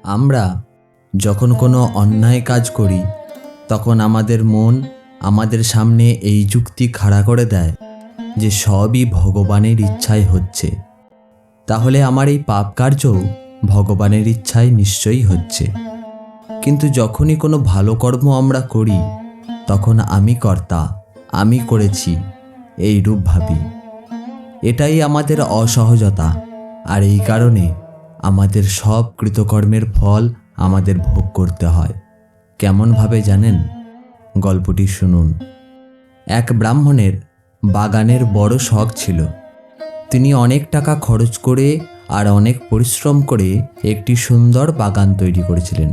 আমরা যখন কোনো অন্যায় কাজ করি তখন আমাদের মন আমাদের সামনে এই যুক্তি খাড়া করে দেয় যে সবই ভগবানের ইচ্ছায় হচ্ছে, তাহলে আমার এই পাপ কার্যও ভগবানের ইচ্ছায় নিশ্চয়ই হচ্ছে। কিন্তু যখনই কোনো ভালো কর্ম আমরা করি তখন আমি কর্তা, আমি করেছি এই রূপ ভাবি। এটাই আমাদের অসহজতা, আর এই কারণে আমাদের সব কৃতকর্মের ফল আমাদের ভোগ করতে হয়। কেমনভাবে জানেন? গল্পটি শুনুন। এক ব্রাহ্মণের বাগানের বড় শখ ছিল। তিনি অনেক টাকা খরচ করে আর অনেক পরিশ্রম করে একটি সুন্দর বাগান তৈরি করেছিলেন।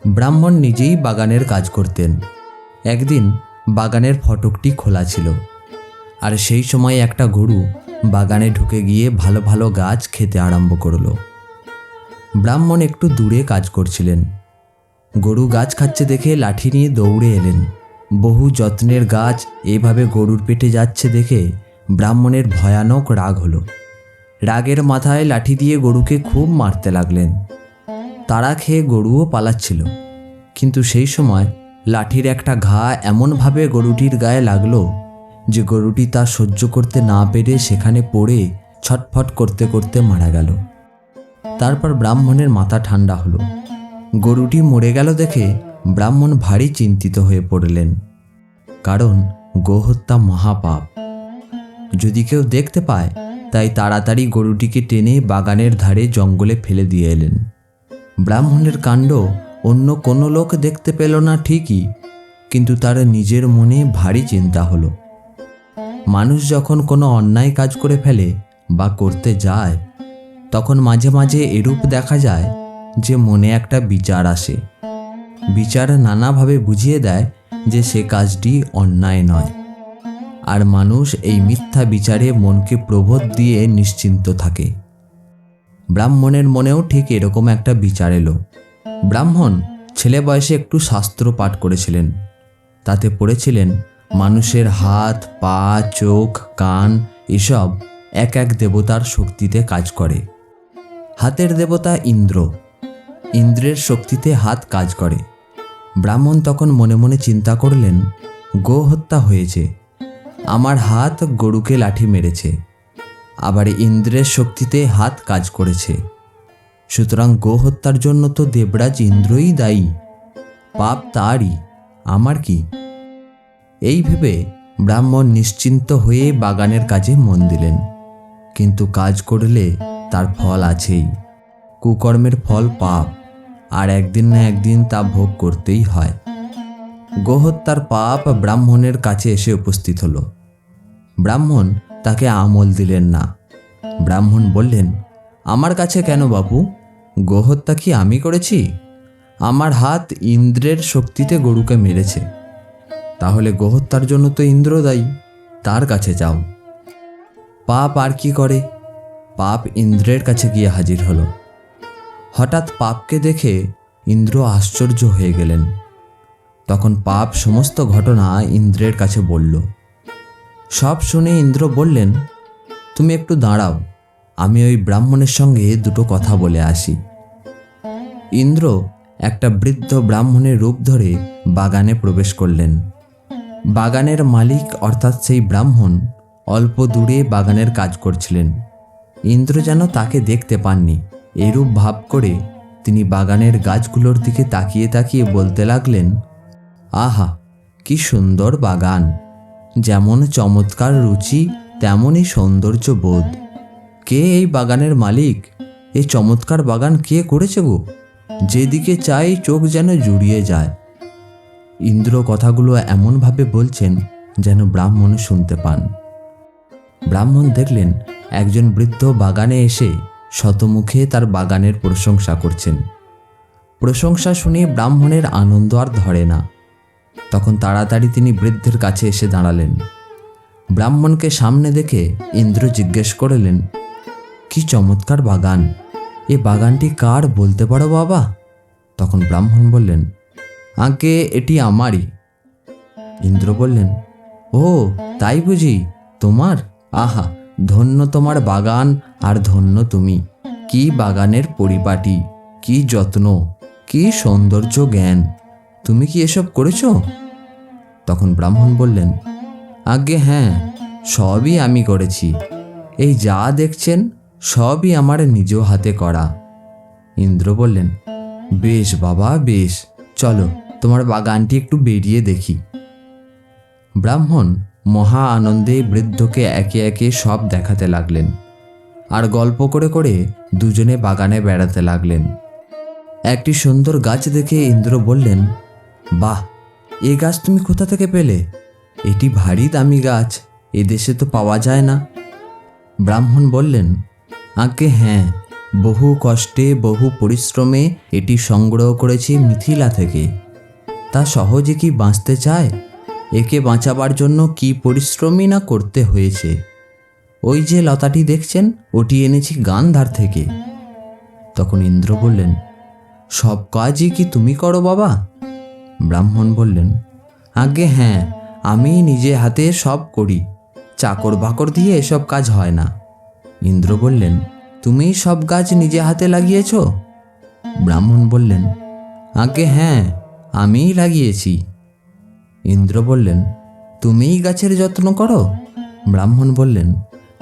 ব্রাহ্মণ নিজেই বাগানের কাজ করতেন। একদিন বাগানের ফটকটি খোলা ছিল, আর সেই সময় একটা গরু বাগানে ঢুকে গিয়ে ভালো ভালো গাছ খেতে আরম্ভ করলো। ব্রাহ্মণ একটু দূরে কাজ করছিলেন। গরু গাছ খাচ্ছে দেখে লাঠি নিয়ে দৌড়ে এলেন। বহু যত্নের গাছ এভাবে গরুর পেটে যাচ্ছে দেখে ব্রাহ্মণের ভয়ানক রাগ হলো। রাগের মাথায় লাঠি দিয়ে গরুকে খুব মারতে লাগলেন। তাড়া খেয়ে গরুও পালাচ্ছিল, কিন্তু সেই সময় লাঠির একটা ঘা এমনভাবে গরুটির গায়ে লাগলো যে গরুটি তা সহ্য করতে না পেরে সেখানে পড়ে ছটফট করতে করতে মারা গেল। তারপর ব্রাহ্মণের মাথা ঠান্ডা হলো। গরুটি মরে গেল দেখে ব্রাহ্মণ ভারী চিন্তিত হয়ে পড়লেন, কারণ গোহত্যা মহাপাপ। যদি কেউ দেখতে পায়, তাই তাড়াতাড়ি গরুটিকে টেনে বাগানের ধারে জঙ্গলে ফেলে দিয়ে এলেন। ব্রাহ্মণের কাণ্ড অন্য কোনো লোক দেখতে পেল না ঠিকই, কিন্তু তার নিজের মনে ভারী চিন্তা হলো। মানুষ যখন কোনো অন্যায় কাজ করে ফেলে বা করতে যায়, তখন মাঝে মাঝে এরূপ দেখা যায় যে মনে একটা বিচার আসে। বিচার নানাভাবে বুঝিয়ে দেয় যে সে কাজটি অন্যায় নয়, আর মানুষ এই মিথ্যা বিচারে মনকে প্রবোধ দিয়ে নিশ্চিন্ত থাকে। ব্রাহ্মণের মনেও ঠিক এরকম একটা বিচার এলো। ব্রাহ্মণ ছেলে বয়সে একটু শাস্ত্র পাঠ করেছিলেন। তাতে পড়েছিলেন মানুষের হাত, পা, চোখ, কান এসব এক এক দেবতার শক্তিতে কাজ করে। হাতের দেবতা ইন্দ্র, ইন্দ্রের শক্তিতে হাত কাজ করে। ব্রাহ্মণ তখন মনে মনে চিন্তা করলেন, গো হত্যা হয়েছে, আমার হাত গরুকে লাঠি মেরেছে, আবার ইন্দ্রের শক্তিতে হাত কাজ করেছে, সুতরাং গো হত্যার জন্য তো দেবরাজ ইন্দ্রই দায়ী, পাপ তারই, আমার কি? এই ভেবে ব্রাহ্মণ নিশ্চিন্ত হয়ে বাগানের কাজে মন দিলেন। কিন্তু কাজ করলে তার ফল আছেই। কুকর্মের ফল পাপ, আর একদিন না একদিন তা ভোগ করতেই হয়। গোহত্যার পাপ ব্রাহ্মণের কাছে এসে উপস্থিত হলো। ব্রাহ্মণ তাকে আমল দিলেন না। ব্রাহ্মণ বললেন, আমার কাছে কেন বাবু? গোহত্যা কি আমি করেছি? আমার হাত ইন্দ্রের শক্তিতে গরুকে মেরেছে, তাহলে গোহত্যার জন্য তো ইন্দ্র দায়ী, তার কাছে যাও। পাপ আর কি করে? পাপ ইন্দ্রের কাছে গিয়ে হাজির হলো। হঠাৎ পাপকে দেখে ইন্দ্র আশ্চর্য হয়ে গেলেন। তখন পাপ সমস্ত ঘটনা ইন্দ্রের কাছে বলল। সব শুনে ইন্দ্র বললেন, তুমি একটু দাঁড়াও, আমি ওই ব্রাহ্মণের সঙ্গে দুটো কথা বলে আসি। ইন্দ্র একটা বৃদ্ধ ব্রাহ্মণের রূপ ধরে বাগানে প্রবেশ করলেন। বাগানের মালিক অর্থাৎ সেই ব্রাহ্মণ অল্প দূরে বাগানের কাজ করছিলেন। ইন্দ্র যেন তাকে দেখতে পাননি, এরূপ ভাব করে তিনি বাগানের গাছগুলোর দিকে তাকিয়ে তাকিয়ে বলতে লাগলেন, আহা, কি সুন্দর বাগান, যেমন চমৎকার রুচি তেমনই সৌন্দর্য বোধ। কে এই বাগানের মালিক? এই চমৎকার বাগান কে করেছে গো? যেদিকে চাই চোখ যেন জুড়িয়ে যায়। ইন্দ্র কথাগুলো এমনভাবে বলছেন যেন ব্রাহ্মণ শুনতে পান। ব্রাহ্মণ দেখলেন একজন বৃদ্ধ বাগানে এসে শতমুখে তার বাগানের প্রশংসা করছেন। প্রশংসা শুনে ব্রাহ্মণের আনন্দ আর ধরে না। তখন তাড়াতাড়ি তিনি বৃদ্ধের কাছে এসে দাঁড়ালেন। ব্রাহ্মণকে সামনে দেখে ইন্দ্র জিজ্ঞেস করলেন, কি চমৎকার বাগান, এ বাগানটি কার বলতে পারো বাবা? তখন ব্রাহ্মণ বললেন, আগে এটি আমারই। ইন্দ্র বললেন, ও তাই বুঝি, তোমার? আহা, ধন্য তোমার বাগান আর ধন্য তুমি, কি বাগানের পরিপাটি, কি যত্ন, কি সৌন্দর্য জ্ঞান! তুমি কি এসব করেছো? তখন ব্রাহ্মণ বললেন, আজ্ঞে হ্যাঁ, সবই আমি করেছি। এই যা দেখছেন সবই আমার নিজ হাতে করা। ইন্দ্র বললেন, বেশ বাবা বেশ, চলো তোমার বাগানটি একটু বেরিয়ে দেখি। ব্রাহ্মণ মহা আনন্দে বৃদ্ধকে একে একে সব দেখাতে লাগলেন, আর গল্প করে করে দুজনে বাগানে বেড়াতে লাগলেন। একটি সুন্দর গাছ দেখে ইন্দ্র বললেন, বাহ, এ গাছ তুমি কোথা থেকে পেলে? এটি ভারী দামি গাছ, এদেশে তো পাওয়া যায় না। ব্রাহ্মণ বললেন, আজ্ঞে হ্যাঁ, বহু কষ্টে বহু পরিশ্রমে এটি সংগ্রহ করেছি মিথিলা থেকে। তা সহজে কি বাঁচতে চায়? একে বাঁচাবার জন্য কি পরিশ্রমই না করতে হয়েছে। ওই যে লতাটি দেখছেন, ওটি এনেছি গান্ধার থেকে। তখন ইন্দ্র বললেন, সব কাজই কি তুমি করো বাবা? ব্রাহ্মণ বললেন, আজ্ঞে হ্যাঁ, আমি নিজে হাতে সব করি, চাকর বাকর দিয়ে এসব কাজ হয় না। ইন্দ্র বললেন, তুমি সব গাছ নিজে হাতে লাগিয়েছ? ব্রাহ্মণ বললেন, আজ্ঞে হ্যাঁ, আমিই লাগিয়েছি। ইন্দ্র বললেন, তুমিই গাছের যত্ন করো? ব্রাহ্মণ বললেন,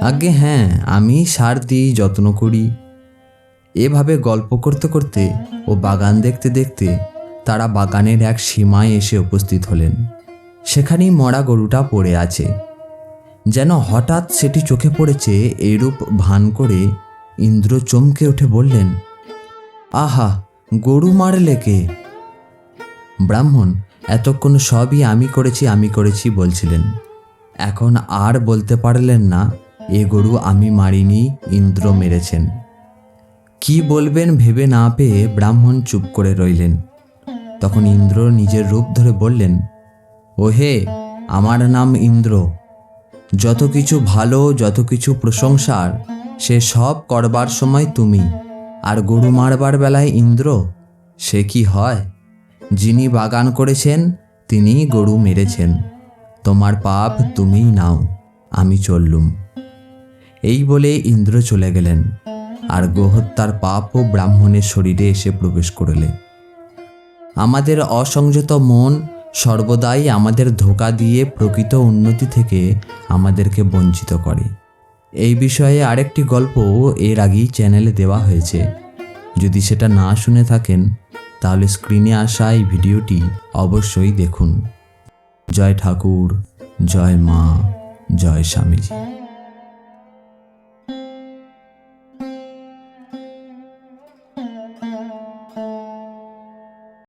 আজ্ঞে হ্যাঁ, আমি সার দিই, যত্ন করি। এভাবে গল্প করতে করতে ও বাগান দেখতে দেখতে তারা বাগানের এক সীমায় এসে উপস্থিত হলেন। সেখানেই মরা গরুটা পড়ে আছে। যেন হঠাৎ সেটি চোখে পড়েছে এইরূপ ভান করে ইন্দ্র চমকে উঠে বললেন, আহা, গরু মারলে কে? ব্রাহ্মণ এতক্ষণ সবই আমি করেছি বলছিলেন। এখন আর বলতে পারলেন না এ গরু আমি মারিনি, ইন্দ্র মেরেছেন। কি বলবেন ভেবে না পেয়ে ব্রাহ্মণ চুপ করে রইলেন। তখন ইন্দ্র নিজের রূপ ধরে বললেন, ওহে, আমার নাম ইন্দ্র। যত কিছু ভালো, যত কিছু প্রশংসার, সে সব করবার সময় তুমি, আর গরু মারবার বেলায় ইন্দ্র, সে কি হয়? যিনি বাগান করেছেন তিনিই গরু মেরেছেন। তোমার পাপ তুমিই নাও, আমি চললুম। এই বলে ইন্দ্র চলে গেলেন, আর গোহত্যার পাপও ব্রাহ্মণের শরীরে এসে প্রবেশ করলে। আমাদের অসংযত মন সর্বদাই আমাদের ধোঁকা দিয়ে প্রকৃত উন্নতি থেকে আমাদেরকে বঞ্চিত করে। এই বিষয়ে আরেকটি গল্প এর আগেই চ্যানেলে দেওয়া হয়েছে। যদি সেটা না শুনে থাকেন তাহলে স্ক্রিনে আসা এই ভিডিওটি অবশ্যই দেখুন। জয় ঠাকুর, জয় মা, জয় স্বামীজি।